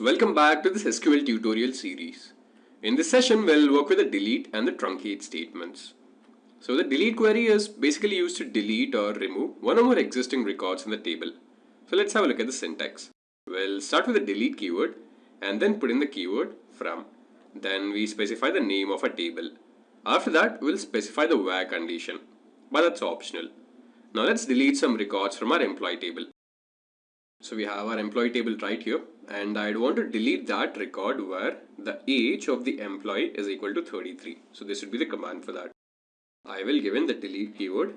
welcome back to this SQL tutorial series. In this session, we'll work with the delete and the truncate statements. So the delete query is basically used to delete or remove one or more existing records in the table. So let's have a look at the syntax. We'll start with the delete keyword and then put in the keyword from. Then we specify the name of a table. After that, we'll specify the ware condition, but that's optional. Now let's delete some records from our employee table. So we have our employee table right here, and I'd want to delete that record where the age of the employee is equal to 33. So this would be the command for that. I will give in the delete keyword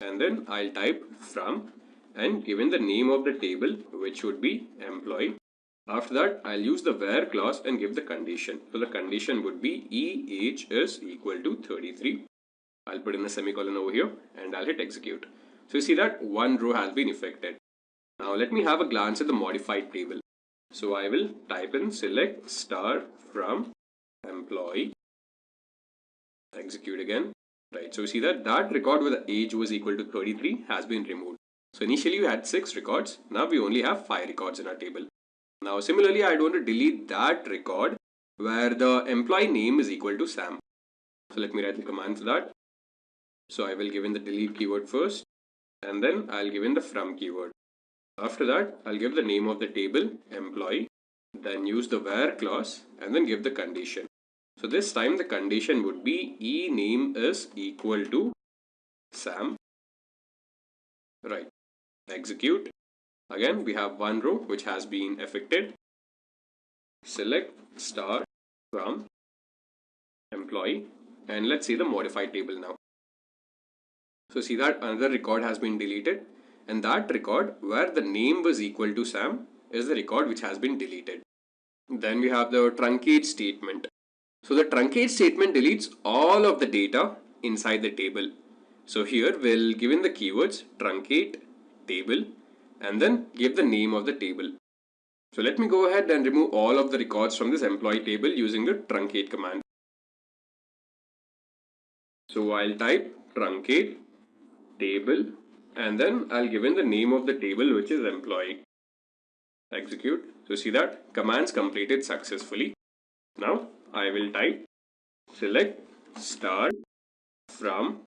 and then I'll type from and given the name of the table, which would be employee. After that, I'll use the where clause and give the condition. So the condition would be age is equal to 33. I'll put in a semicolon over here and I'll hit execute. So you see that one row has been affected. Now let me have a glance at the modified table. So I will type in select star from employee, execute again. Right, so you see that record where the age was equal to 33 has been removed. So initially we had 6 records, now we only have 5 records in our table. Now similarly, I want to delete that record where the employee name is equal to Sam. So let me write the command for that. So I will give in the delete keyword first and then I'll give in the from keyword. After that, I'll give the name of the table, employee, then use the where clause and then give the condition. So this time the condition would be name is equal to Sam. Right, execute. Again, we have one row which has been affected. Select star from employee and let's see the modified table now. So see that another record has been deleted. And that record where the name was equal to Sam is the record which has been deleted. Then we have the truncate statement. So the truncate statement deletes all of the data inside the table. So here we'll give in the keywords truncate table and then give the name of the table. So let me go ahead and remove all of the records from this employee table using the truncate command. So I'll type truncate table and then I'll give in the name of the table, which is employee. Execute. So see that commands completed successfully. Now I will type select star from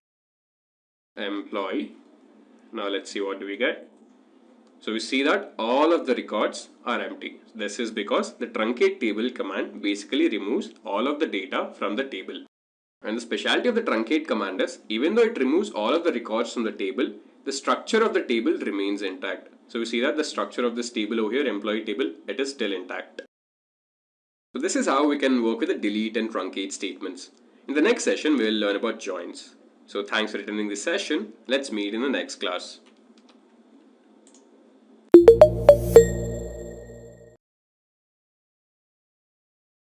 employee. Now let's see what do we get. So we see that all of the records are empty. This is because the truncate table command basically removes all of the data from the table. And the specialty of the truncate command is even though it removes all of the records from the table, the structure of the table remains intact. So we see that the structure of this table over here, employee table, it is still intact. So this is how we can work with the delete and truncate statements. In the next session, we will learn about joins. So thanks for attending this session. Let's meet in the next class.